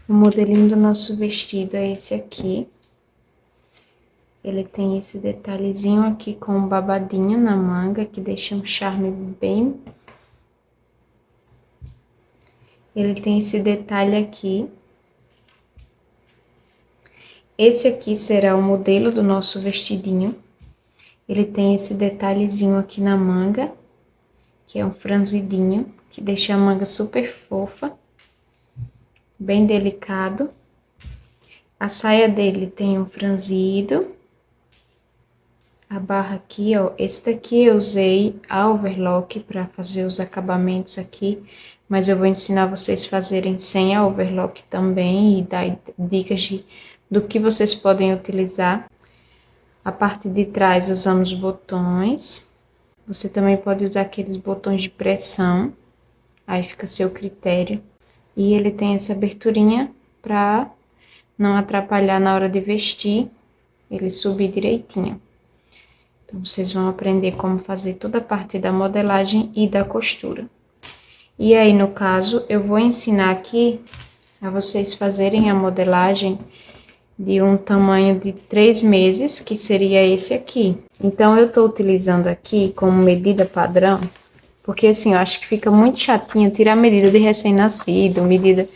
O modelinho do nosso vestido é esse aqui. Ele tem esse detalhezinho aqui com um babadinho na manga, que deixa um charme bem... Ele tem esse detalhe aqui. Esse aqui será o modelo do nosso vestidinho. Ele tem esse detalhezinho aqui na manga, que é um franzidinho, que deixa a manga super fofa, bem delicado. A saia dele tem um franzido. A barra aqui, ó, esse daqui eu usei a overlock para fazer os acabamentos aqui, mas eu vou ensinar vocês a fazerem sem a overlock também e dar dicas do que vocês podem utilizar. A parte de trás usamos botões. Você também pode usar aqueles botões de pressão, aí fica a seu critério. E ele tem essa aberturinha para não atrapalhar na hora de vestir, ele subir direitinho. Então, vocês vão aprender como fazer toda a parte da modelagem e da costura. E aí, no caso, eu vou ensinar aqui a vocês fazerem a modelagem de um tamanho de 3 meses, que seria esse aqui. Então, eu tô utilizando aqui como medida padrão, porque assim, eu acho que fica muito chatinho tirar a medida de recém-nascido, medida...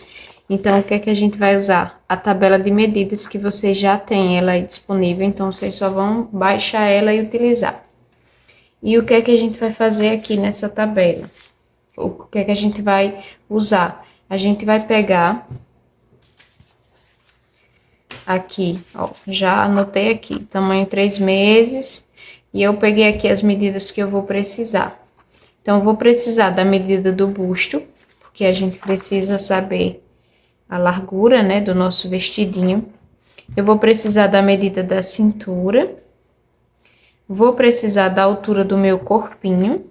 Então, o que é que a gente vai usar? A tabela de medidas que você já tem ela aí disponível, então vocês só vão baixar ela e utilizar. E o que é que a gente vai fazer aqui nessa tabela? O que é que a gente vai usar? A gente vai pegar aqui, ó, já anotei aqui, tamanho 3 meses, e eu peguei aqui as medidas que eu vou precisar. Então, eu vou precisar da medida do busto, porque a gente precisa saber a largura, né, do nosso vestidinho. Eu vou precisar da medida da cintura. Vou precisar da altura do meu corpinho.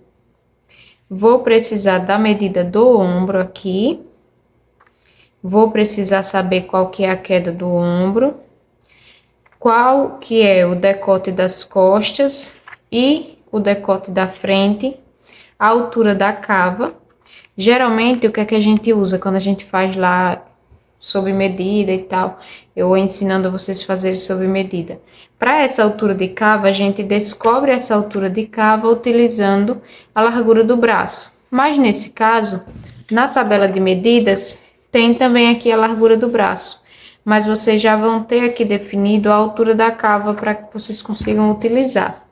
Vou precisar da medida do ombro aqui. Vou precisar saber qual que é a queda do ombro. Qual que é o decote das costas e o decote da frente. A altura da cava. Geralmente, o que é que a gente usa quando a gente faz lá sob medida e tal, eu vou ensinando vocês a fazerem sob medida. Para essa altura de cava, a gente descobre essa altura de cava utilizando a largura do braço. Mas nesse caso, na tabela de medidas, tem também aqui a largura do braço. Mas vocês já vão ter aqui definido a altura da cava para que vocês consigam utilizar.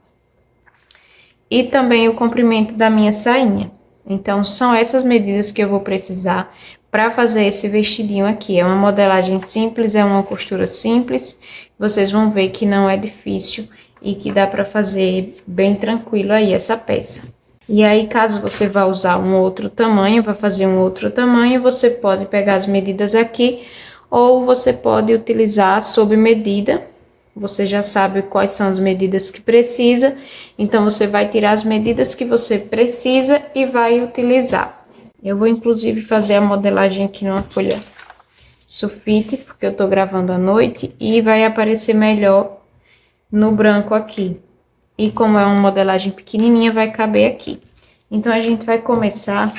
E também o comprimento da minha sainha. Então, são essas medidas que eu vou precisar para fazer esse vestidinho aqui. É uma modelagem simples, é uma costura simples. Vocês vão ver que não é difícil e que dá para fazer bem tranquilo aí essa peça. E aí, caso você vá usar um outro tamanho, vai fazer um outro tamanho, você pode pegar as medidas aqui ou você pode utilizar sob medida. Você já sabe quais são as medidas que precisa, então você vai tirar as medidas que você precisa e vai utilizar. Eu vou inclusive fazer a modelagem aqui numa folha sulfite, porque eu tô gravando à noite e vai aparecer melhor no branco aqui. E como é uma modelagem pequenininha, vai caber aqui. Então, a gente vai começar...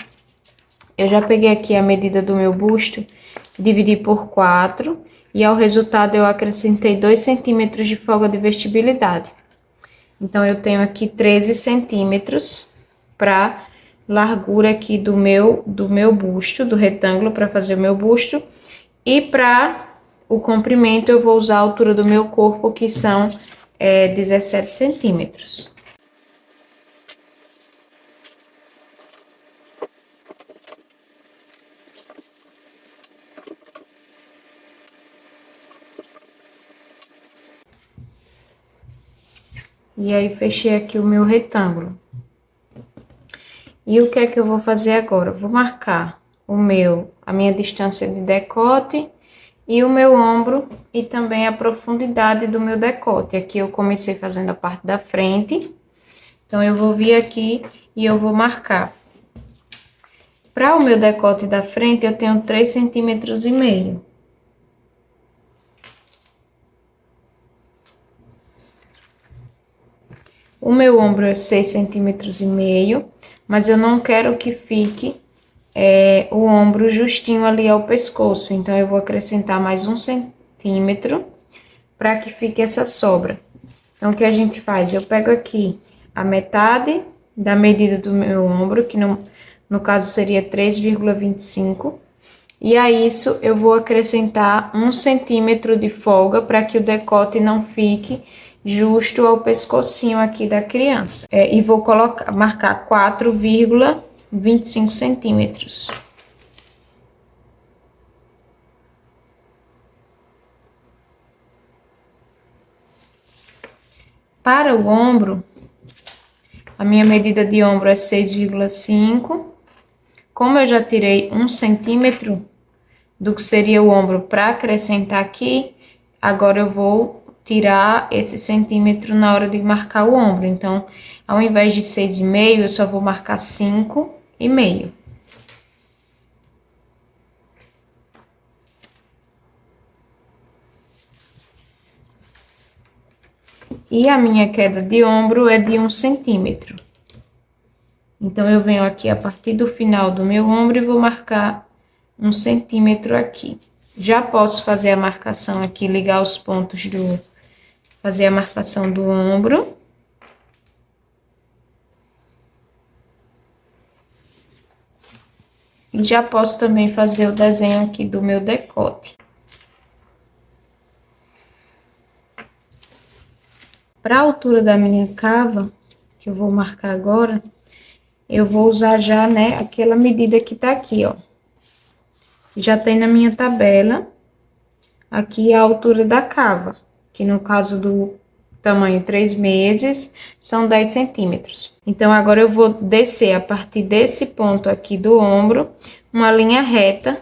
Eu já peguei aqui a medida do meu busto, dividi por 4 e ao resultado eu acrescentei 2 centímetros de folga de vestibilidade. Então, eu tenho aqui 13 centímetros para largura aqui do meu busto, do retângulo, para fazer o meu busto. E para o comprimento, eu vou usar a altura do meu corpo, que são 17 centímetros. E aí, fechei aqui o meu retângulo. E o que é que eu vou fazer agora? Vou marcar a minha distância de decote e o meu ombro e também a profundidade do meu decote. Aqui eu comecei fazendo a parte da frente, então eu vou vir aqui e eu vou marcar. Para o meu decote da frente, eu tenho 3,5 centímetros. O meu ombro é 6,5 centímetros, mas eu não quero que fique o ombro justinho ali ao pescoço. Então, eu vou acrescentar mais 1 cm para que fique essa sobra. Então, o que a gente faz? Eu pego aqui a metade da medida do meu ombro, que no caso seria 3,25. E a isso eu vou acrescentar 1 cm de folga para que o decote não fique justo ao pescocinho aqui da criança. E vou marcar 4,25 centímetros. Para o ombro, a minha medida de ombro é 6,5. Como eu já tirei 1 centímetro do que seria o ombro para acrescentar aqui, agora eu vou tirar esse centímetro na hora de marcar o ombro. Então, ao invés de 6,5, eu só vou marcar 5,5. E a minha queda de ombro é de 1 centímetro. Então, eu venho aqui a partir do final do meu ombro e vou marcar 1 centímetro aqui. Já posso fazer a marcação aqui, ligar os pontos fazer a marcação do ombro. E já posso também fazer o desenho aqui do meu decote. Para a altura da minha cava, que eu vou marcar agora, eu vou usar já, né, aquela medida que tá aqui, ó. Já tem na minha tabela, aqui a altura da cava, que no caso do tamanho 3 meses, são 10 centímetros. Então, agora eu vou descer a partir desse ponto aqui do ombro, uma linha reta,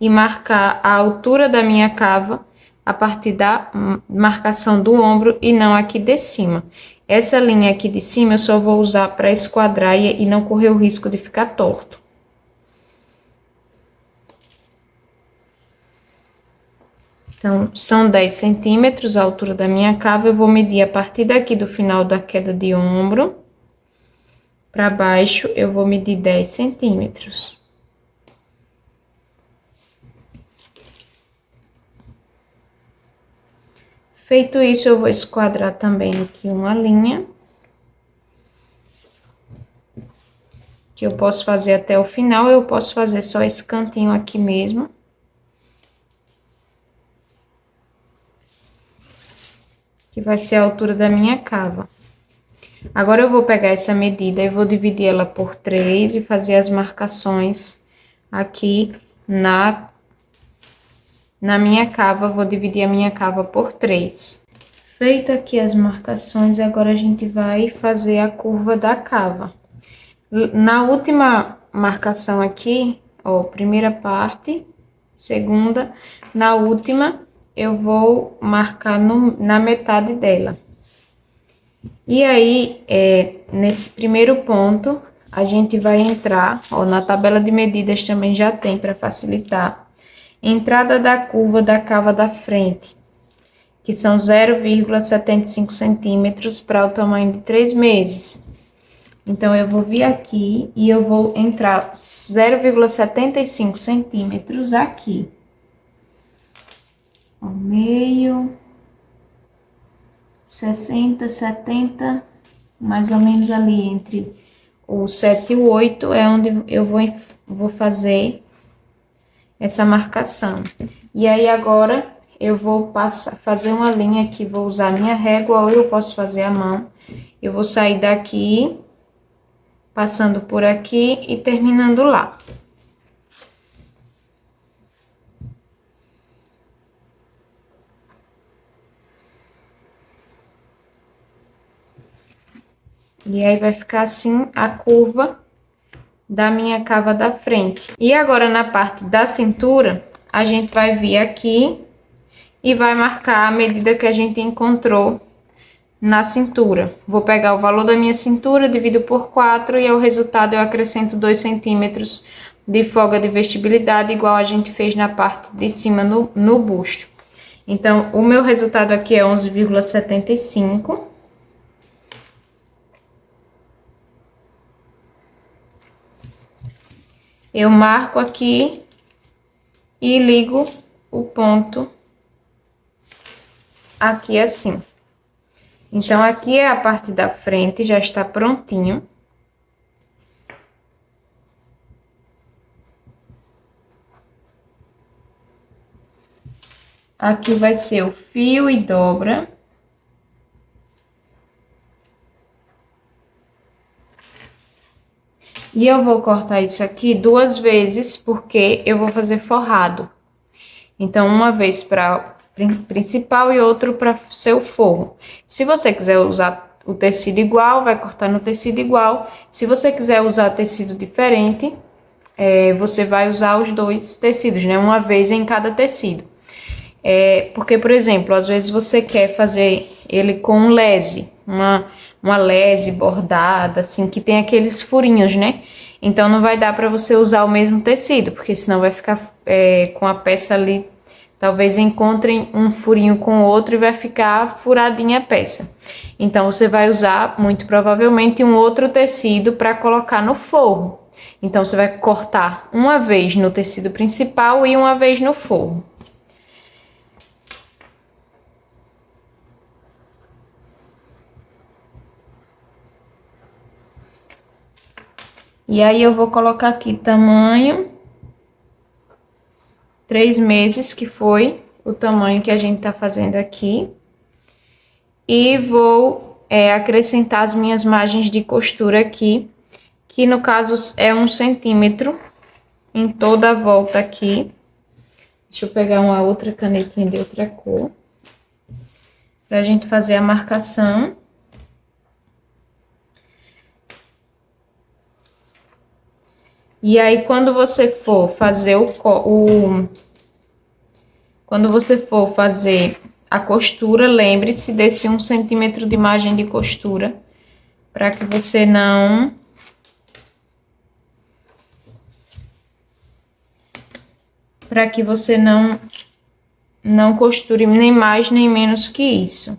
e marcar a altura da minha cava a partir da marcação do ombro e não aqui de cima. Essa linha aqui de cima eu só vou usar para esquadrar e não correr o risco de ficar torto. Então, são 10 centímetros a altura da minha cava. Eu vou medir a partir daqui do final da queda de ombro para baixo, eu vou medir 10 centímetros. Feito isso, eu vou esquadrar também aqui uma linha. Que eu posso fazer até o final, eu posso fazer só esse cantinho aqui mesmo. Que vai ser a altura da minha cava. Agora, eu vou pegar essa medida e vou dividir ela por 3 e fazer as marcações aqui na minha cava. Vou dividir a minha cava por 3. Feito aqui as marcações, agora a gente vai fazer a curva da cava. Na última marcação aqui, ó, primeira parte, segunda, na última, eu vou marcar na metade dela. E aí, nesse primeiro ponto, a gente vai entrar, ó, na tabela de medidas também já tem para facilitar. Entrada da curva da cava da frente, que são 0,75 centímetros para o tamanho de 3 meses. Então, eu vou vir aqui e eu vou entrar 0,75 centímetros aqui. Ao meio, 60, 70, mais ou menos ali entre o 7 e o 8 é onde eu vou fazer essa marcação. E aí, agora, eu vou fazer uma linha aqui, vou usar minha régua ou eu posso fazer a mão. Eu vou sair daqui, passando por aqui e terminando lá. E aí, vai ficar assim a curva da minha cava da frente. E agora, na parte da cintura, a gente vai vir aqui e vai marcar a medida que a gente encontrou na cintura. Vou pegar o valor da minha cintura, divido por 4 e ao resultado eu acrescento 2 centímetros de folga de vestibilidade, igual a gente fez na parte de cima no busto. Então, o meu resultado aqui é 11,75. eu marco aqui e ligo o ponto aqui assim. Então, aqui é a parte da frente, já está prontinho. Aqui vai ser o fio e dobra. E eu vou cortar isso aqui 2 vezes, porque eu vou fazer forrado. Então, uma vez para principal e outro para ser o forro. Se você quiser usar o tecido igual, vai cortar no tecido igual. Se você quiser usar tecido diferente, você vai usar os 2 tecidos, né? Uma vez em cada tecido. Porque, por exemplo, às vezes você quer fazer ele com um lese, uma lese bordada, assim, que tem aqueles furinhos, né? Então não vai dar para você usar o mesmo tecido, porque senão vai ficar com a peça ali, talvez encontrem um furinho com o outro e vai ficar furadinha a peça. Então você vai usar, muito provavelmente, um outro tecido para colocar no forro. Então você vai cortar uma vez no tecido principal e uma vez no forro. E aí eu vou colocar aqui tamanho 3 meses, que foi o tamanho que a gente tá fazendo aqui. E vou acrescentar as minhas margens de costura aqui, que no caso é 1 centímetro em toda a volta aqui. Deixa eu pegar uma outra canetinha de outra cor, pra gente fazer a marcação. E aí, quando você for fazer quando você for fazer a costura, lembre-se desse 1 centímetro de margem de costura, para que você não costure nem mais nem menos que isso.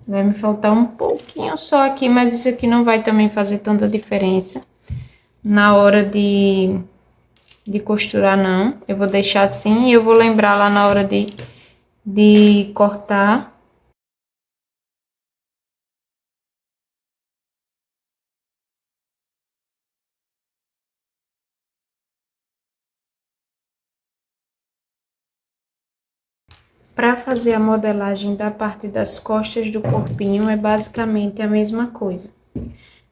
Vai me faltar um pouquinho só aqui, mas isso aqui não vai também fazer tanta diferença na hora de costurar, não. Eu vou deixar assim e eu vou lembrar lá na hora de cortar. Para fazer a modelagem da parte das costas do corpinho é basicamente a mesma coisa.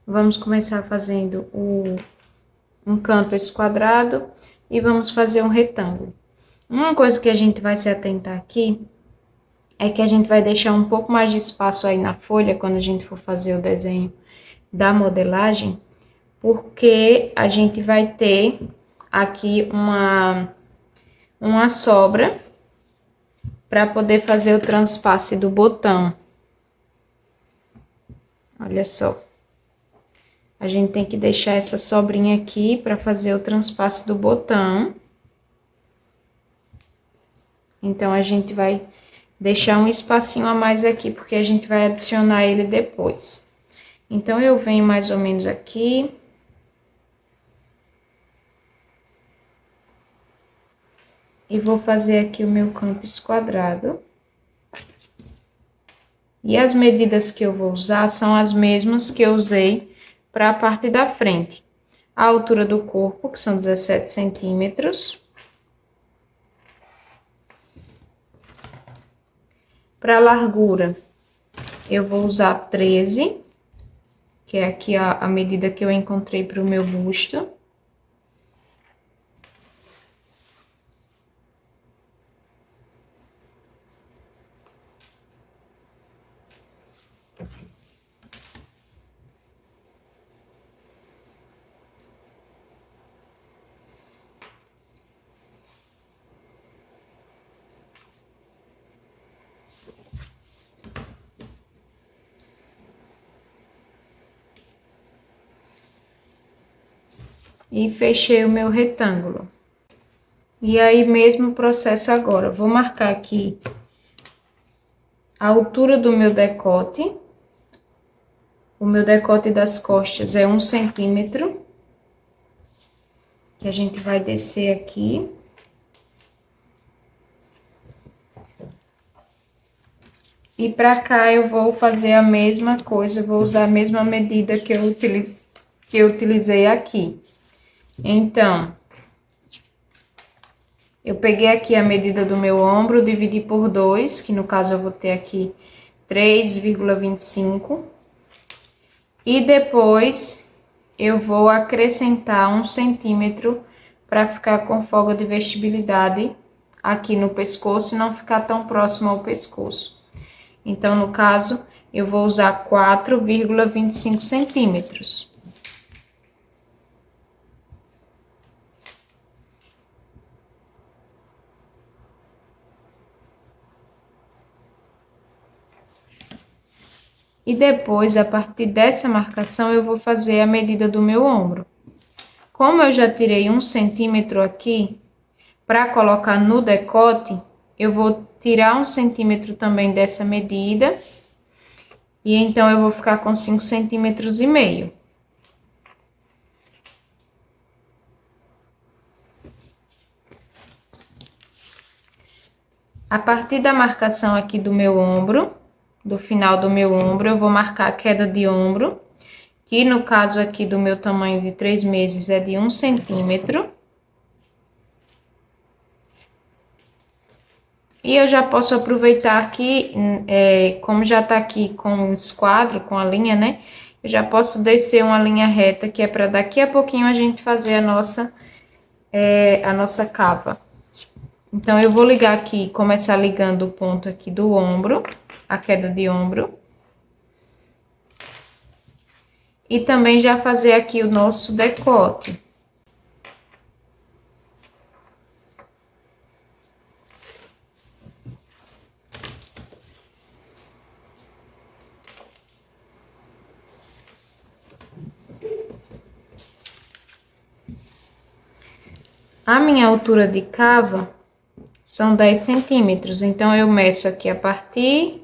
Vamos começar fazendo um canto esquadrado e vamos fazer um retângulo. Uma coisa que a gente vai se atentar aqui é que a gente vai deixar um pouco mais de espaço aí na folha quando a gente for fazer o desenho da modelagem, porque a gente vai ter aqui uma sobra para poder fazer o transpasse do botão. Olha só. A gente tem que deixar essa sobrinha aqui para fazer o transpasse do botão. Então, a gente vai deixar um espacinho a mais aqui, porque a gente vai adicionar ele depois. Então, eu venho mais ou menos aqui. E vou fazer aqui o meu canto esquadrado. E as medidas que eu vou usar são as mesmas que eu usei para a parte da frente. A altura do corpo, que são 17 centímetros. Para a largura, eu vou usar 13, que é aqui a medida que eu encontrei para o meu busto. e fechei o meu retângulo. E aí, mesmo processo agora, vou marcar aqui a altura do meu decote. O meu decote das costas é 1 centímetro, que a gente vai descer aqui. E pra cá eu vou fazer a mesma coisa, vou usar a mesma medida que eu utilizei aqui. Então, eu peguei aqui a medida do meu ombro, dividi por 2, que no caso eu vou ter aqui 3,25. E depois eu vou acrescentar 1 centímetro para ficar com folga de vestibilidade aqui no pescoço e não ficar tão próximo ao pescoço. Então, no caso, eu vou usar 4,25 centímetros. E depois, a partir dessa marcação, eu vou fazer a medida do meu ombro. Como eu já tirei 1 centímetro aqui, para colocar no decote, eu vou tirar 1 centímetro também dessa medida. E então, eu vou ficar com 5,5 centímetros. A partir da marcação aqui do meu ombro, do final do meu ombro, eu vou marcar a queda de ombro, que no caso aqui do meu tamanho de 3 meses é de 1 centímetro. E eu já posso aproveitar aqui, como já tá aqui com o esquadro, com a linha, né? Eu já posso descer uma linha reta, que é para daqui a pouquinho a gente fazer a nossa cava. Então, eu vou ligar aqui, começar ligando o ponto aqui do ombro, a queda de ombro. E também já fazer aqui o nosso decote. A minha altura de cava são 10 centímetros, então eu meço aqui a partir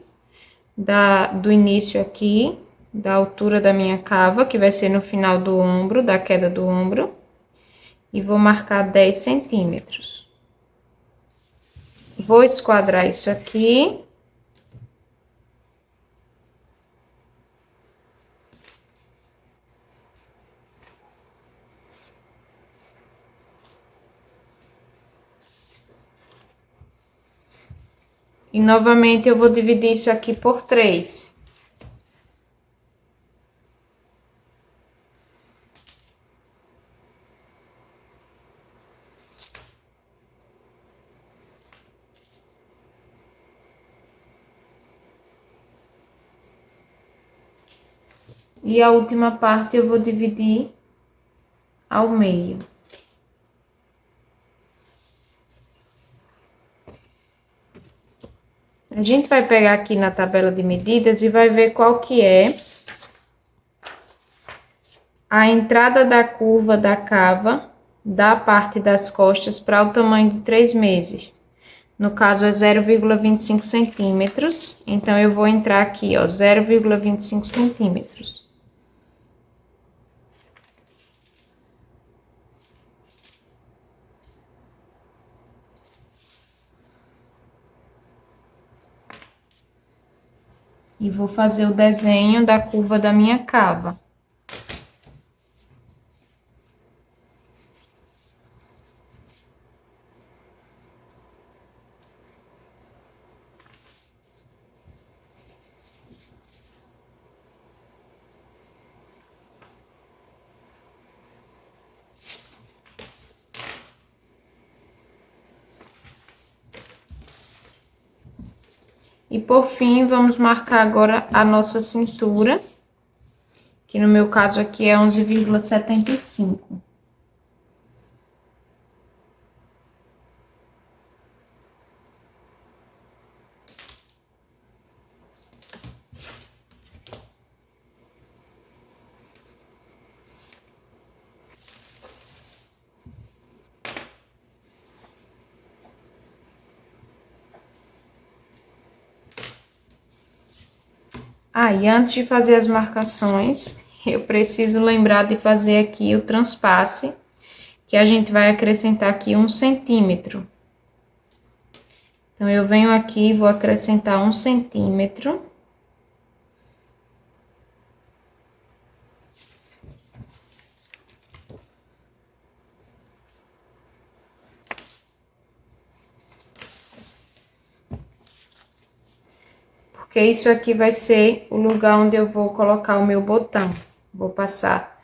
do início aqui, da altura da minha cava, que vai ser no final do ombro, da queda do ombro, e vou marcar 10 centímetros. Vou esquadrar isso aqui. E novamente eu vou dividir isso aqui por 3. E a última parte eu vou dividir ao meio. A gente vai pegar aqui na tabela de medidas e vai ver qual que é a entrada da curva da cava da parte das costas para o tamanho de 3 meses. No caso, é 0,25 centímetros. Então, eu vou entrar aqui, ó, 0,25 centímetros. E vou fazer o desenho da curva da minha cava. E por fim, vamos marcar agora a nossa cintura, que no meu caso aqui é 11,75. E antes de fazer as marcações, eu preciso lembrar de fazer aqui o transpasse, que a gente vai acrescentar aqui 1 centímetro. Então, eu venho aqui e vou acrescentar 1 centímetro. Porque isso aqui vai ser o lugar onde eu vou colocar o meu botão. Vou passar.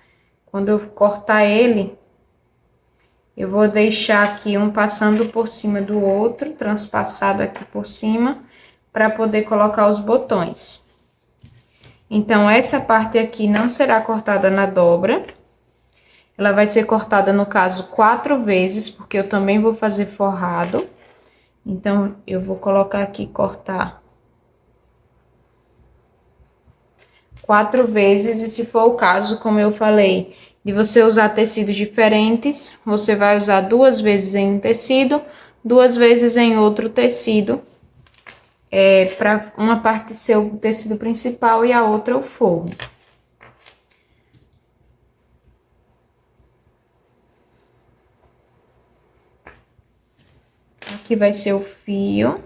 Quando eu cortar ele, eu vou deixar aqui um passando por cima do outro, transpassado aqui por cima, para poder colocar os botões. Então, essa parte aqui não será cortada na dobra. Ela vai ser cortada, no caso, 4 vezes, porque eu também vou fazer forrado. Então, eu vou colocar aqui, cortar 4 vezes, e se for o caso, como eu falei, de você usar tecidos diferentes, você vai usar 2 vezes em um tecido, 2 vezes em outro tecido, para uma parte ser o tecido principal e a outra o forro. Aqui vai ser o fio.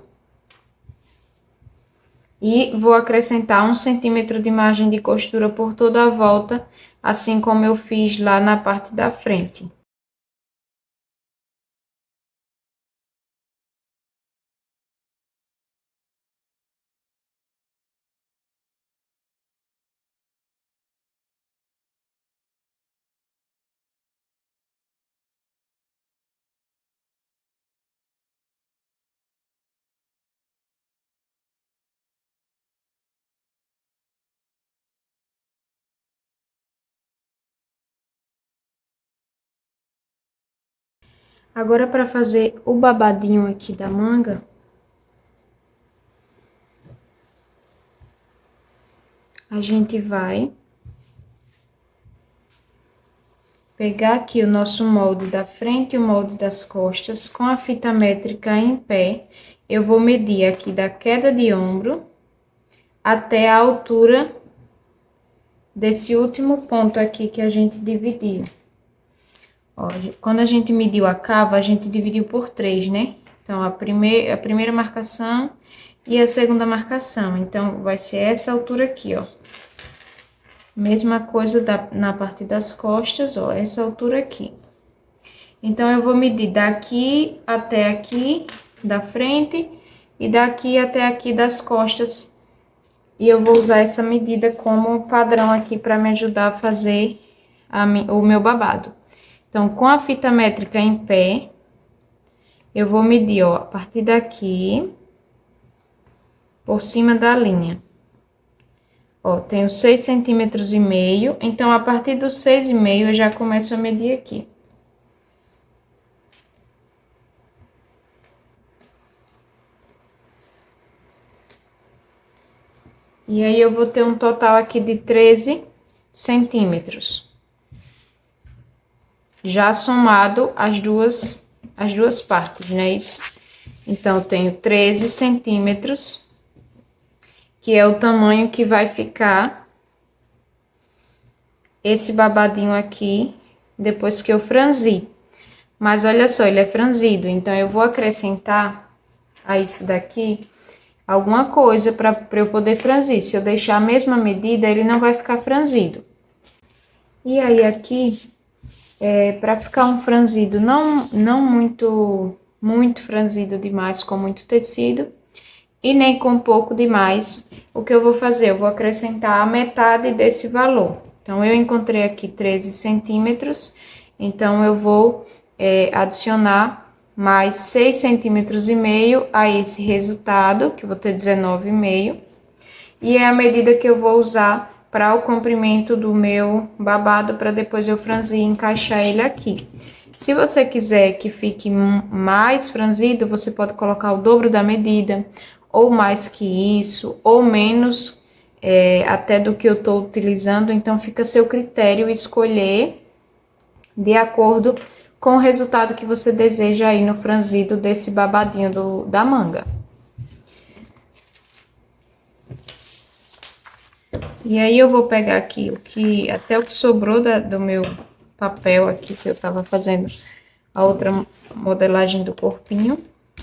E vou acrescentar 1 centímetro de margem de costura por toda a volta, assim como eu fiz lá na parte da frente. Agora, para fazer o babadinho aqui da manga, a gente vai pegar aqui o nosso molde da frente e o molde das costas com a fita métrica em pé. Eu vou medir aqui da queda de ombro até a altura desse último ponto aqui que a gente dividiu. Ó, quando a gente mediu a cava, a gente dividiu por 3, né? Então, a primeira marcação e a segunda marcação. Então, vai ser essa altura aqui, ó. Mesma coisa na parte das costas, ó, essa altura aqui. Então, eu vou medir daqui até aqui da frente e daqui até aqui das costas. E eu vou usar essa medida como padrão aqui para me ajudar a fazer o meu babado. Então, com a fita métrica em pé, eu vou medir, ó, a partir daqui, por cima da linha. Ó, tenho 6,5 centímetros, então, a partir dos 6,5 eu já começo a medir aqui. E aí, eu vou ter um total aqui de 13 centímetros. Já somado as duas partes, né? Isso. Então, eu tenho 13 centímetros, que é o tamanho que vai ficar esse babadinho aqui, depois que eu franzi. Mas, olha só, ele é franzido, então, eu vou acrescentar a isso daqui alguma coisa para eu poder franzir. Se eu deixar a mesma medida, ele não vai ficar franzido. E aí, aqui, para ficar um franzido não muito franzido demais, com muito tecido, e nem com pouco demais, o que eu vou fazer? Eu vou acrescentar a metade desse valor. Então, eu encontrei aqui 13 centímetros, então, eu vou adicionar mais 6,5 centímetros a esse resultado, que eu vou ter 19,5. E é a medida que eu vou usar para o comprimento do meu babado, para depois eu franzir e encaixar ele aqui. Se você quiser que fique mais franzido, você pode colocar o dobro da medida, ou mais que isso, ou menos, até do que eu tô utilizando. Então, fica a seu critério escolher de acordo com o resultado que você deseja aí no franzido desse babadinho da manga. E aí eu vou pegar aqui até o que sobrou do meu papel aqui, que eu tava fazendo a outra modelagem do corpinho.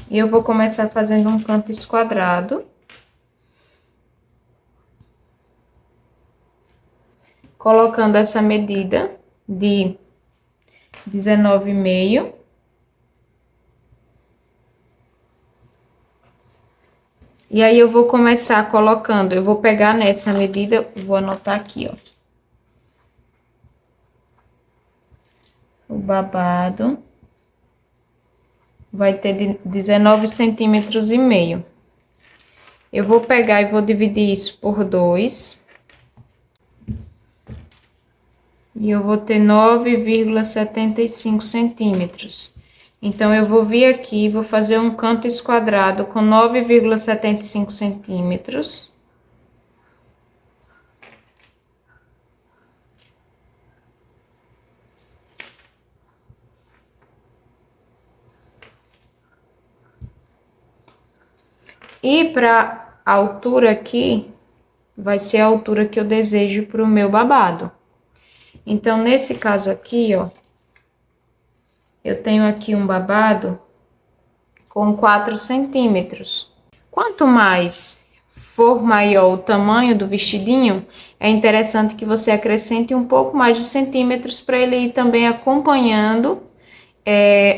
E eu vou começar fazendo um canto esquadrado. Colocando essa medida de 19,5. E aí eu vou começar colocando, eu vou pegar nessa medida, vou anotar aqui, ó. O babado vai ter de 19 centímetros e meio. Eu vou pegar e vou dividir isso por 2. E eu vou ter 9,75 centímetros. Então, eu vou vir aqui e vou fazer um canto esquadrado com 9,75 centímetros. E para a altura aqui, vai ser a altura que eu desejo para o meu babado. Então, nesse caso aqui, ó, eu tenho aqui um babado com 4 centímetros. Quanto mais for maior o tamanho do vestidinho, é interessante que você acrescente um pouco mais de centímetros para ele ir também acompanhando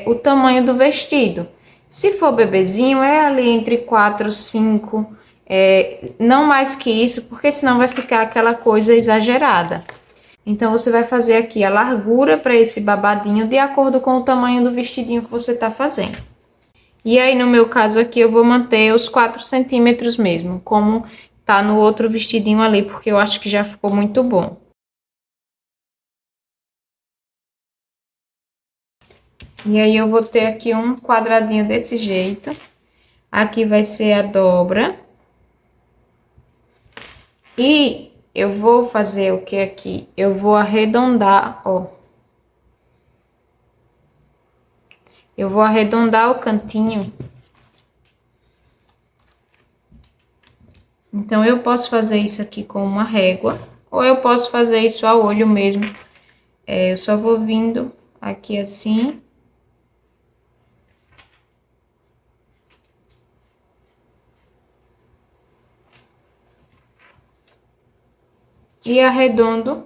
o tamanho do vestido. Se for bebezinho, é ali entre 4 e 5, não mais que isso, porque senão vai ficar aquela coisa exagerada. Então, você vai fazer aqui a largura para esse babadinho de acordo com o tamanho do vestidinho que você tá fazendo. E aí, no meu caso aqui, eu vou manter os 4 centímetros mesmo, como tá no outro vestidinho ali, porque eu acho que já ficou muito bom. E aí, eu vou ter aqui um quadradinho desse jeito. Aqui vai ser a dobra. E eu vou fazer o que aqui? Eu vou arredondar, ó. Eu vou arredondar o cantinho. Então, eu posso fazer isso aqui com uma régua, ou eu posso fazer isso a olho mesmo. Eu só vou vindo aqui assim. E arredondo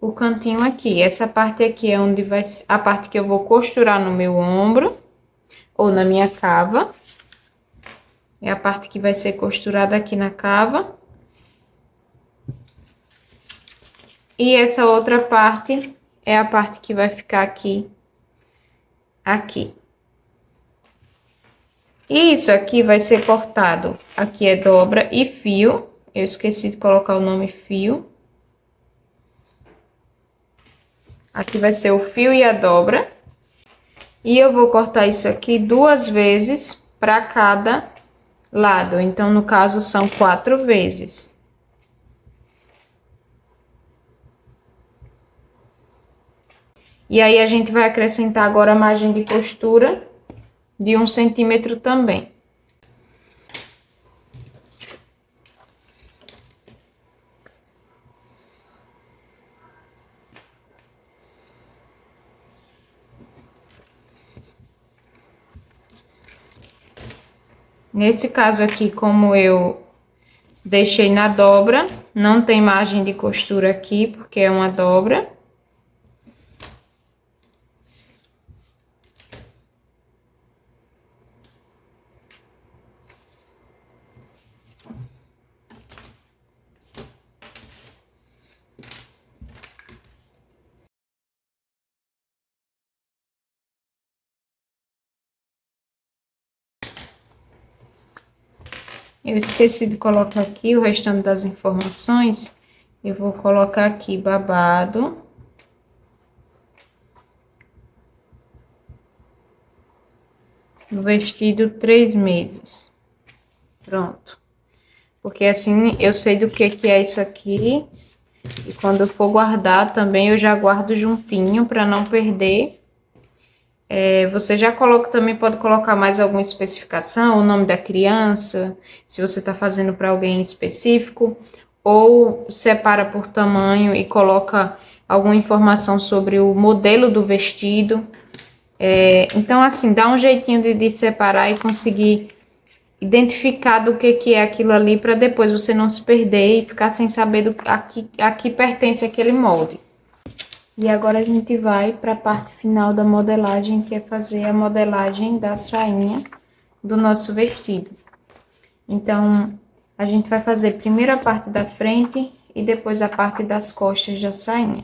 o cantinho aqui. Essa parte aqui é onde vai a parte que eu vou costurar no meu ombro ou na minha cava. É a parte que vai ser costurada aqui na cava. E essa outra parte é a parte que vai ficar aqui. E isso aqui vai ser cortado. Aqui é dobra e fio. Eu esqueci de colocar o nome fio. Aqui vai ser o fio e a dobra. E eu vou cortar isso aqui 2 vezes para cada lado. Então, no caso, são 4 vezes. E aí, a gente vai acrescentar agora a margem de costura de 1 centímetro também. Nesse caso aqui, como eu deixei na dobra, não tem margem de costura aqui, porque é uma dobra. Eu esqueci de colocar aqui o restante das informações. Eu vou colocar aqui babado. Vestido 3 meses. Pronto. Porque assim eu sei do que é isso aqui. E quando eu for guardar também eu já guardo juntinho para não perder. Você já coloca também, pode colocar mais alguma especificação, o nome da criança, se você está fazendo para alguém específico, ou separa por tamanho e coloca alguma informação sobre o modelo do vestido. Então, assim, dá um jeitinho de separar e conseguir identificar do que é aquilo ali para depois você não se perder e ficar sem saber a que pertence aquele molde. E agora a gente vai para a parte final da modelagem, que é fazer a modelagem da sainha do nosso vestido. Então, a gente vai fazer primeiro a parte da frente e depois a parte das costas da sainha.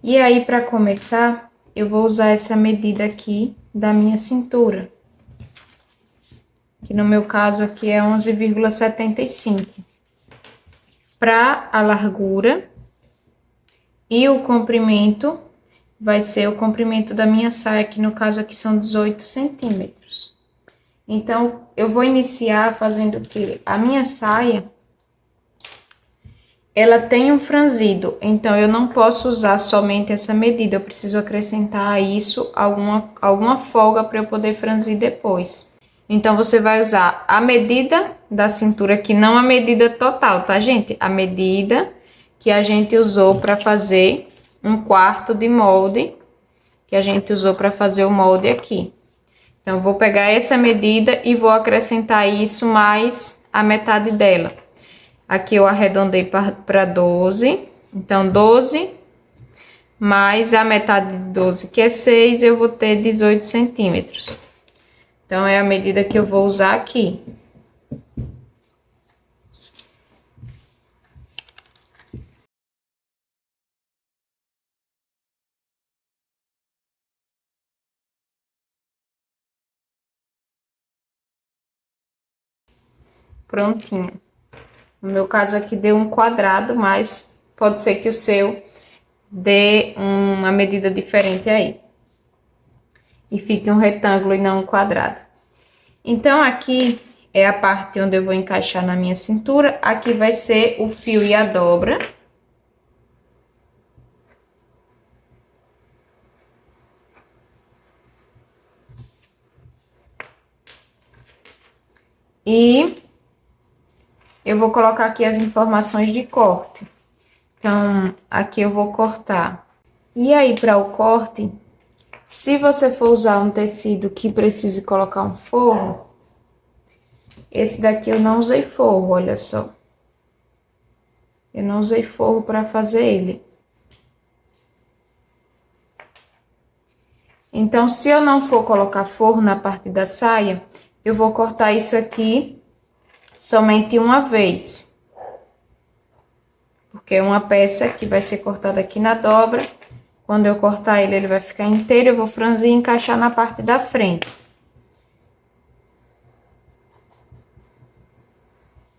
E aí, para começar, eu vou usar essa medida aqui da minha cintura, que no meu caso aqui é 11,75. Para a largura e o comprimento, vai ser o comprimento da minha saia, que no caso aqui são 18 centímetros. Então, eu vou iniciar fazendo o quê? A minha saia, ela tem um franzido, então eu não posso usar somente essa medida, eu preciso acrescentar a isso alguma folga para eu poder franzir depois. Então, você vai usar a medida da cintura, que não a medida total, tá, gente? A medida que a gente usou para fazer 1/4 de molde, que a gente usou para fazer o molde aqui. Então, eu vou pegar essa medida e vou acrescentar isso mais a metade dela. Aqui eu arredondei para 12. Então, 12 mais a metade de 12, que é 6, eu vou ter 18 centímetros. Então, é a medida que eu vou usar aqui. Prontinho. No meu caso aqui deu um quadrado, mas pode ser que o seu dê uma medida diferente aí. E fique um retângulo e não um quadrado. Então, aqui é a parte onde eu vou encaixar na minha cintura. Aqui vai ser o fio e a dobra. E eu vou colocar aqui as informações de corte. Então, aqui eu vou cortar. E aí, para o corte, se você for usar um tecido que precise colocar um forro, esse daqui eu não usei forro, olha só. Eu não usei forro para fazer ele. Então, se eu não for colocar forro na parte da saia, eu vou cortar isso aqui somente uma vez. Porque é uma peça que vai ser cortada aqui na dobra. Quando eu cortar ele, ele vai ficar inteiro. Eu vou franzir e encaixar na parte da frente.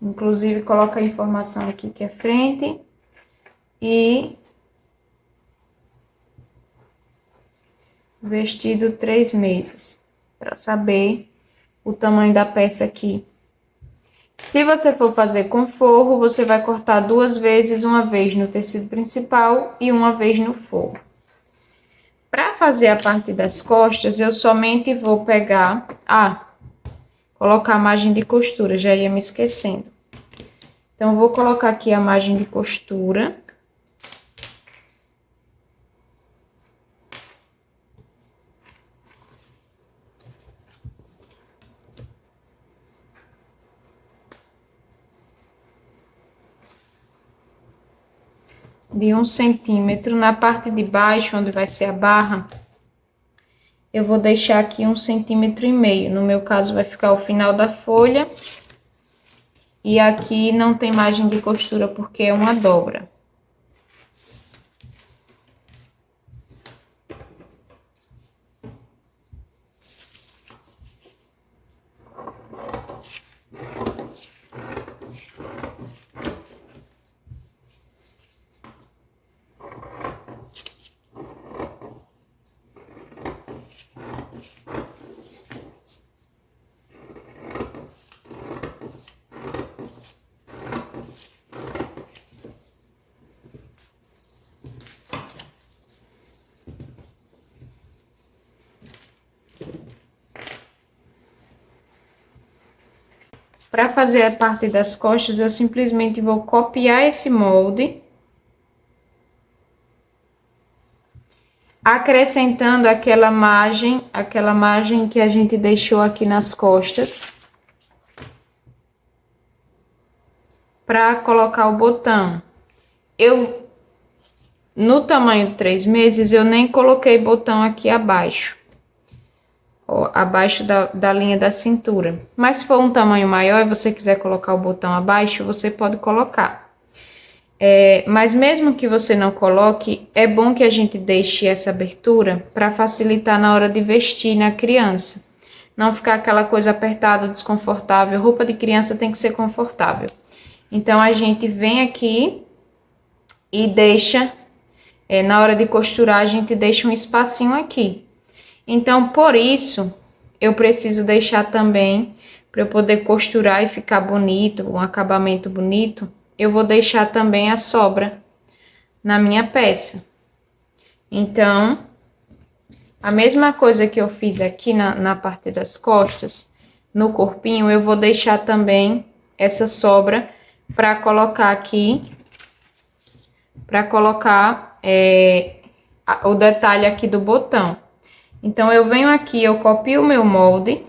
Inclusive, coloca a informação aqui que é frente. E vestido 3 meses. Para saber o tamanho da peça aqui. Se você for fazer com forro, você vai cortar 2 vezes, uma vez no tecido principal e uma vez no forro. Para fazer a parte das costas, eu somente vou pegar, colocar a margem de costura, já ia me esquecendo. Então, eu vou colocar aqui a margem de costura. De 1 centímetro. Na parte de baixo, onde vai ser a barra, eu vou deixar aqui 1,5 centímetros. No meu caso, vai ficar o final da folha. E aqui não tem margem de costura, porque é uma dobra. Para fazer a parte das costas, eu simplesmente vou copiar esse molde, acrescentando aquela margem que a gente deixou aqui nas costas, para colocar o botão. No tamanho 3 meses, eu nem coloquei botão aqui abaixo, ó, abaixo da linha da cintura. Mas se for um tamanho maior e você quiser colocar o botão abaixo, você pode colocar. Mas mesmo que você não coloque, é bom que a gente deixe essa abertura para facilitar na hora de vestir na criança. Não ficar aquela coisa apertada, desconfortável. Roupa de criança tem que ser confortável. Então, a gente vem aqui e deixa, na hora de costurar, a gente deixa um espacinho aqui. Então, por isso, eu preciso deixar também, para eu poder costurar e ficar bonito, um acabamento bonito, eu vou deixar também a sobra na minha peça. Então, a mesma coisa que eu fiz aqui na parte das costas, no corpinho, eu vou deixar também essa sobra para colocar aqui, para colocar o detalhe aqui do botão. Então, eu venho aqui, eu copio o meu molde.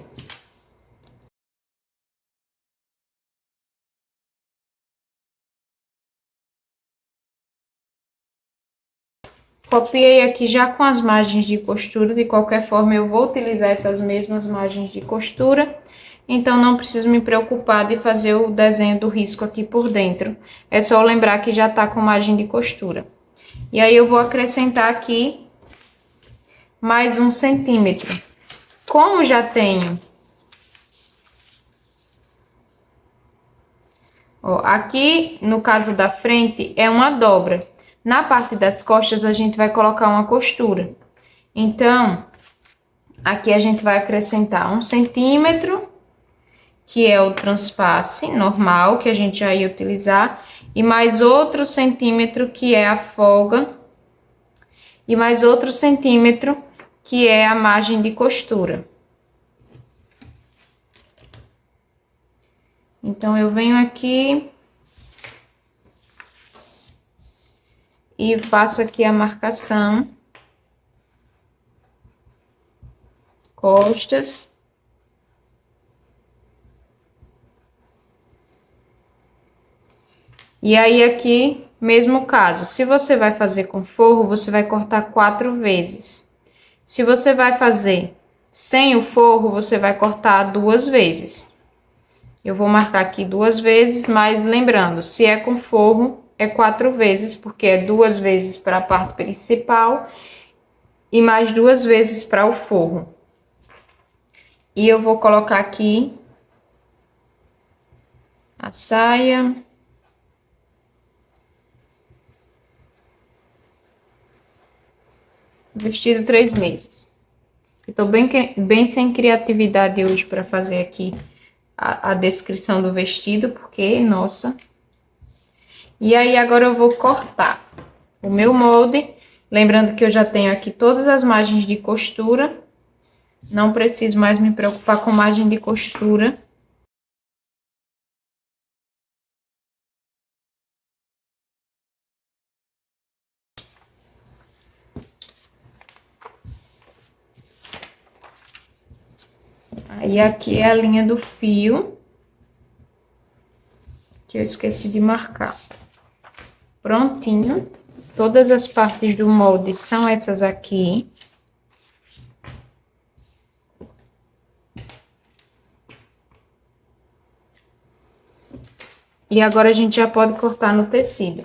Copiei aqui já com as margens de costura, de qualquer forma eu vou utilizar essas mesmas margens de costura, então não preciso me preocupar de fazer o desenho do risco aqui por dentro, é só lembrar que já tá com margem de costura. E aí eu vou acrescentar aqui mais 1 centímetro. Como já tenho, ó, aqui no caso da frente é uma dobra. Na parte das costas, a gente vai colocar uma costura. Então, aqui a gente vai acrescentar 1 centímetro, que é o transpasse normal, que a gente já ia utilizar, e mais outro centímetro, que é a folga, e mais outro centímetro, que é a margem de costura. Então, eu venho aqui e faço aqui a marcação, costas. E aí aqui, mesmo caso, se você vai fazer com forro, você vai cortar 4 vezes. Se você vai fazer sem o forro, você vai cortar 2 vezes. Eu vou marcar aqui 2 vezes, mas lembrando, se é com forro, é 4 vezes, porque é 2 vezes para a parte principal e mais 2 vezes para o forro. E eu vou colocar aqui a saia. Vestido 3 meses. Eu tô bem sem criatividade hoje para fazer aqui a descrição do vestido, porque, nossa. E aí, agora eu vou cortar o meu molde. Lembrando que eu já tenho aqui todas as margens de costura. Não preciso mais me preocupar com margem de costura. Aí, aqui é a linha do fio, que eu esqueci de marcar. Prontinho. Todas as partes do molde são essas aqui. E agora a gente já pode cortar no tecido.